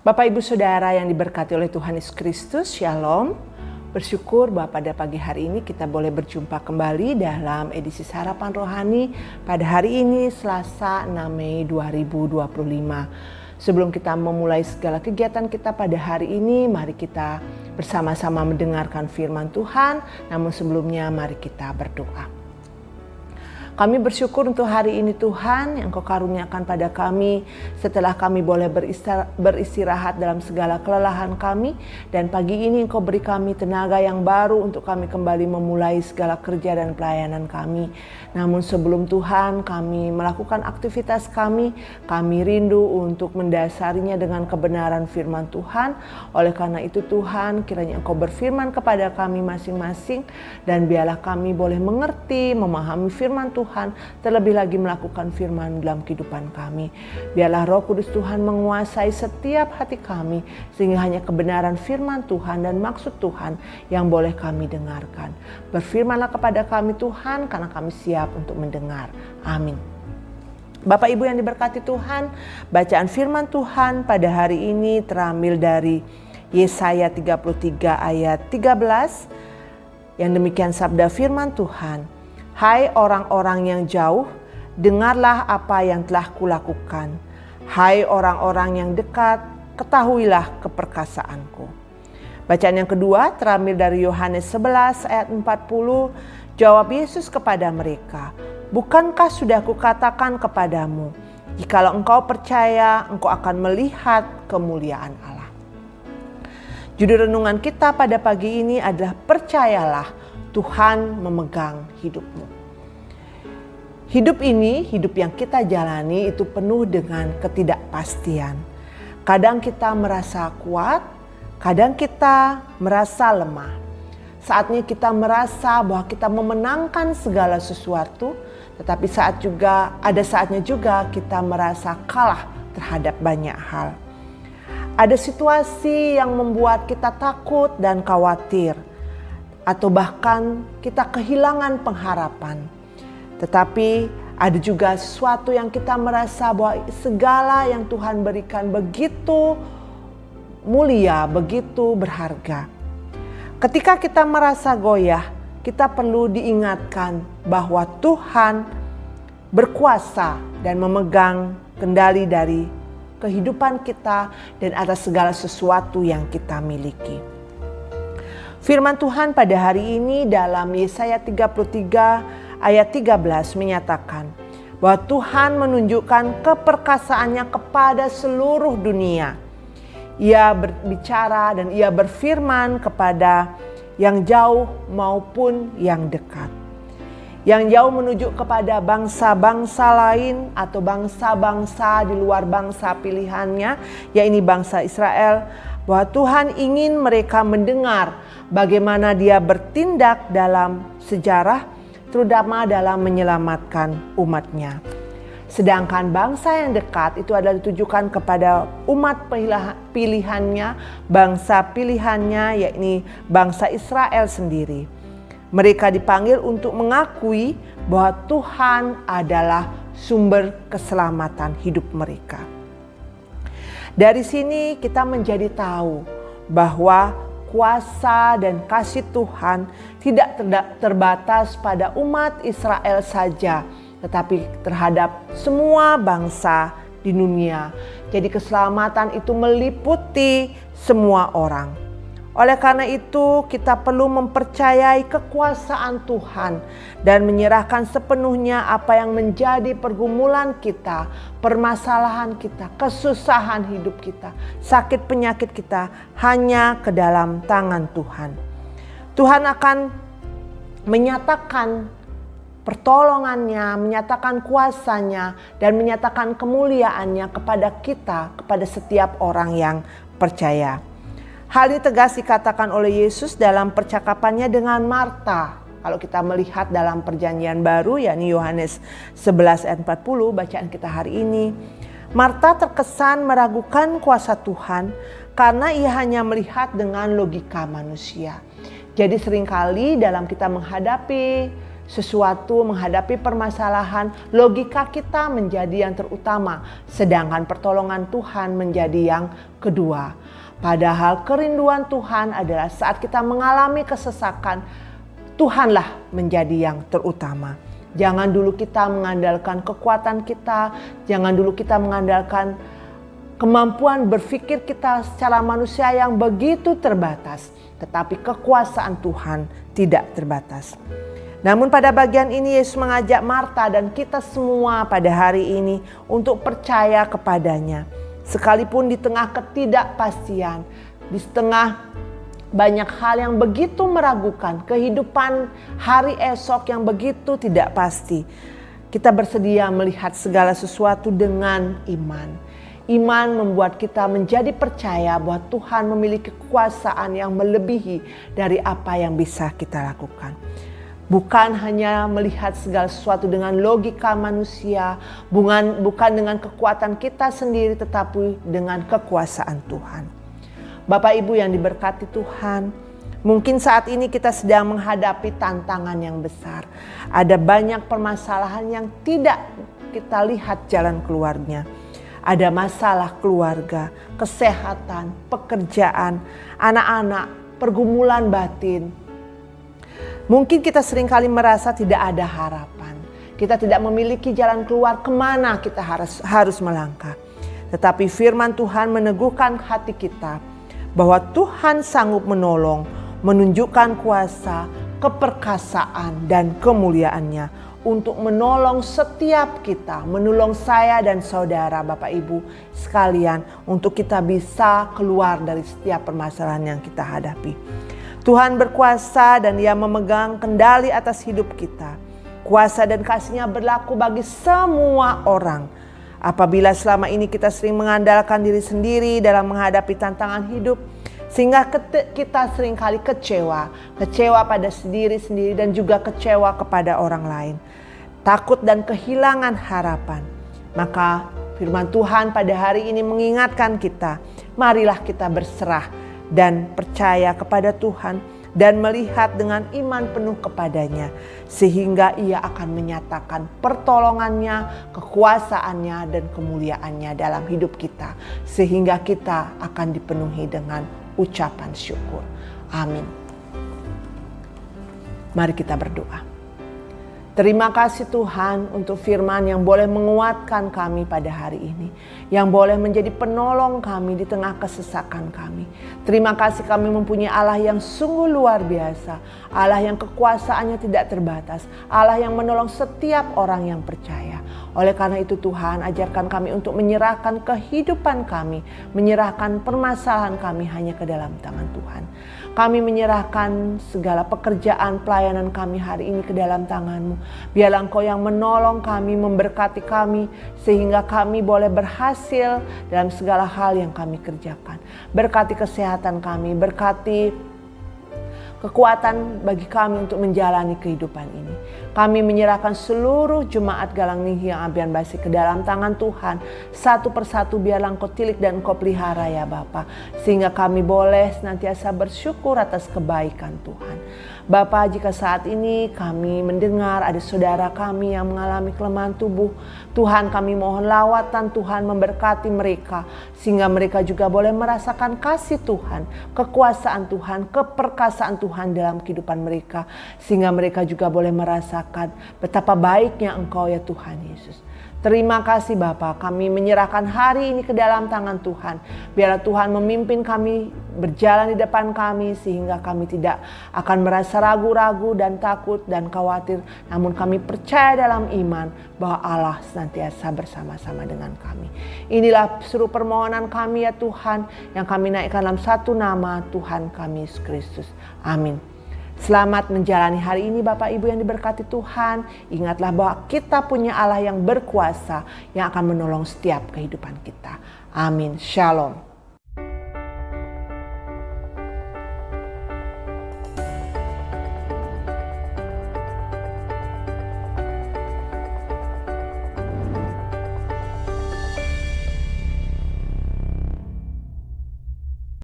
Bapak Ibu Saudara yang diberkati oleh Tuhan Yesus Kristus, Shalom. Bersyukur bahwa pada pagi hari ini kita boleh berjumpa kembali dalam edisi Sarapan Rohani pada hari ini Selasa 6 Mei 2025. Sebelum kita memulai segala kegiatan kita pada hari ini, mari kita bersama-sama mendengarkan firman Tuhan. Namun sebelumnya mari kita berdoa. Kami bersyukur untuk hari ini Tuhan yang Kau karuniakan pada kami setelah kami boleh beristirahat dalam segala kelelahan kami. Dan pagi ini Engkau beri kami tenaga yang baru untuk kami kembali memulai segala kerja dan pelayanan kami. Namun sebelum Tuhan kami melakukan aktivitas kami rindu untuk mendasarinya dengan kebenaran firman Tuhan. Oleh karena itu Tuhan, kiranya Engkau berfirman kepada kami masing-masing dan biarlah kami boleh mengerti, memahami firman Tuhan, terlebih lagi melakukan firman dalam kehidupan kami. Biarlah Roh Kudus Tuhan menguasai setiap hati kami, sehingga hanya kebenaran firman Tuhan dan maksud Tuhan yang boleh kami dengarkan. Berfirmanlah kepada kami Tuhan, karena kami siap untuk mendengar. Amin. Bapak Ibu yang diberkati Tuhan, bacaan firman Tuhan pada hari ini terambil dari Yesaya 33 ayat 13, yang demikian sabda firman Tuhan. Hai orang-orang yang jauh, dengarlah apa yang telah kulakukan. Hai orang-orang yang dekat, ketahuilah keperkasaanku. Bacaan yang kedua terambil dari Yohanes 11 ayat 40. Jawab Yesus kepada mereka, bukankah sudah kukatakan kepadamu, jikalau engkau percaya, engkau akan melihat kemuliaan Allah. Judul renungan kita pada pagi ini adalah percayalah Tuhan memegang hidupmu. Hidup ini, hidup yang kita jalani itu penuh dengan ketidakpastian. Kadang kita merasa kuat, kadang kita merasa lemah. Saatnya kita merasa bahwa kita memenangkan segala sesuatu, tetapi ada saatnya juga kita merasa kalah terhadap banyak hal. Ada situasi yang membuat kita takut dan khawatir, atau bahkan kita kehilangan pengharapan. Tetapi ada juga sesuatu yang kita merasa bahwa segala yang Tuhan berikan begitu mulia, begitu berharga. Ketika kita merasa goyah, kita perlu diingatkan bahwa Tuhan berkuasa dan memegang kendali dari kehidupan kita dan atas segala sesuatu yang kita miliki. Firman Tuhan pada hari ini dalam Yesaya 33 ayat 13 menyatakan bahwa Tuhan menunjukkan keperkasaannya kepada seluruh dunia. Ia berbicara dan ia berfirman kepada yang jauh maupun yang dekat. Yang jauh menuju kepada bangsa-bangsa lain atau bangsa-bangsa di luar bangsa pilihannya, yaitu bangsa Israel, bahwa Tuhan ingin mereka mendengar bagaimana Dia bertindak dalam sejarah, terutama dalam menyelamatkan umatnya. Sedangkan bangsa yang dekat itu adalah ditujukan kepada umat pilihannya, bangsa pilihannya, yakni bangsa Israel sendiri. Mereka dipanggil untuk mengakui bahwa Tuhan adalah sumber keselamatan hidup mereka. Dari sini kita menjadi tahu bahwa kuasa dan kasih Tuhan tidak terbatas pada umat Israel saja, tetapi terhadap semua bangsa di dunia. Jadi keselamatan itu meliputi semua orang. Oleh karena itu kita perlu mempercayai kekuasaan Tuhan dan menyerahkan sepenuhnya apa yang menjadi pergumulan kita, permasalahan kita, kesusahan hidup kita, sakit penyakit kita hanya ke dalam tangan Tuhan. Tuhan akan menyatakan pertolongannya, menyatakan kuasanya dan menyatakan kemuliaannya kepada kita, kepada setiap orang yang percaya. Hal ini tegas dikatakan oleh Yesus dalam percakapannya dengan Marta. Kalau kita melihat dalam perjanjian baru, yakni Yohanes 11 ayat 40, bacaan kita hari ini. Marta terkesan meragukan kuasa Tuhan karena ia hanya melihat dengan logika manusia. Jadi seringkali dalam kita menghadapi sesuatu menghadapi permasalahan, logika kita menjadi yang terutama, sedangkan pertolongan Tuhan menjadi yang kedua. Padahal kerinduan Tuhan adalah saat kita mengalami kesesakan, Tuhanlah menjadi yang terutama. Jangan dulu kita mengandalkan kekuatan kita, jangan dulu kita mengandalkan kemampuan berpikir kita secara manusia yang begitu terbatas, tetapi kekuasaan Tuhan tidak terbatas. Namun pada bagian ini Yesus mengajak Marta dan kita semua pada hari ini untuk percaya kepadanya. Sekalipun di tengah ketidakpastian, di tengah banyak hal yang begitu meragukan, kehidupan hari esok yang begitu tidak pasti, kita bersedia melihat segala sesuatu dengan iman. Iman membuat kita menjadi percaya bahwa Tuhan memiliki kekuasaan yang melebihi dari apa yang bisa kita lakukan. Bukan hanya melihat segala sesuatu dengan logika manusia, bukan dengan kekuatan kita sendiri, tetapi dengan kekuasaan Tuhan. Bapak Ibu yang diberkati Tuhan, mungkin saat ini kita sedang menghadapi tantangan yang besar. Ada banyak permasalahan yang tidak kita lihat jalan keluarnya. Ada masalah keluarga, kesehatan, pekerjaan, anak-anak, pergumulan batin. Mungkin kita seringkali merasa tidak ada harapan. Kita tidak memiliki jalan keluar kemana kita harus melangkah. Tetapi firman Tuhan meneguhkan hati kita bahwa Tuhan sanggup menolong, menunjukkan kuasa, keperkasaan dan kemuliaannya untuk menolong setiap kita, menolong saya dan saudara Bapak Ibu sekalian untuk kita bisa keluar dari setiap permasalahan yang kita hadapi. Tuhan berkuasa dan Dia memegang kendali atas hidup kita. Kuasa dan kasih-Nya berlaku bagi semua orang. Apabila selama ini kita sering mengandalkan diri sendiri dalam menghadapi tantangan hidup, sehingga kita seringkali kecewa pada diri sendiri dan juga kecewa kepada orang lain. Takut dan kehilangan harapan. Maka firman Tuhan pada hari ini mengingatkan kita, marilah kita berserah dan percaya kepada Tuhan dan melihat dengan iman penuh kepadanya, sehingga Ia akan menyatakan pertolongannya, kekuasaannya dan kemuliaannya dalam hidup kita, sehingga kita akan dipenuhi dengan ucapan syukur. Amin. Mari kita berdoa. Terima kasih Tuhan untuk firman yang boleh menguatkan kami pada hari ini. Yang boleh menjadi penolong kami di tengah kesesakan kami. Terima kasih kami mempunyai Allah yang sungguh luar biasa. Allah yang kekuasaannya tidak terbatas. Allah yang menolong setiap orang yang percaya. Oleh karena itu Tuhan, ajarkan kami untuk menyerahkan kehidupan kami. Menyerahkan permasalahan kami hanya ke dalam tangan Tuhan. Kami menyerahkan segala pekerjaan pelayanan kami hari ini ke dalam tangan-Mu. Biarlah Engkau yang menolong kami, memberkati kami, sehingga kami boleh berhasil dalam segala hal yang kami kerjakan. Berkati kesehatan kami, berkati kekuatan bagi kami untuk menjalani kehidupan ini. Kami menyerahkan seluruh jemaat Galang Ninghi yang Abian Basi ke dalam tangan Tuhan. Satu persatu biarlah Engkau tilik dan Engkau pelihara ya Bapa. Sehingga kami boleh senantiasa bersyukur atas kebaikan Tuhan. Bapa, jika saat ini kami mendengar ada saudara kami yang mengalami kelemahan tubuh, Tuhan kami mohon lawatan Tuhan memberkati mereka. Sehingga mereka juga boleh merasakan kasih Tuhan, kekuasaan Tuhan, keperkasaan Tuhan dalam kehidupan mereka. Sehingga mereka juga boleh merasakan betapa baiknya Engkau ya Tuhan Yesus. Terima kasih Bapa, kami menyerahkan hari ini ke dalam tangan Tuhan. Biarlah Tuhan memimpin kami berjalan di depan kami sehingga kami tidak akan merasa ragu-ragu dan takut dan khawatir. Namun kami percaya dalam iman bahwa Allah senantiasa bersama-sama dengan kami. Inilah seluruh permohonan kami ya Tuhan yang kami naikkan dalam satu nama Tuhan kami Yesus Kristus. Amin. Selamat menjalani hari ini Bapak Ibu yang diberkati Tuhan. Ingatlah bahwa kita punya Allah yang berkuasa yang akan menolong setiap kehidupan kita. Amin. Shalom.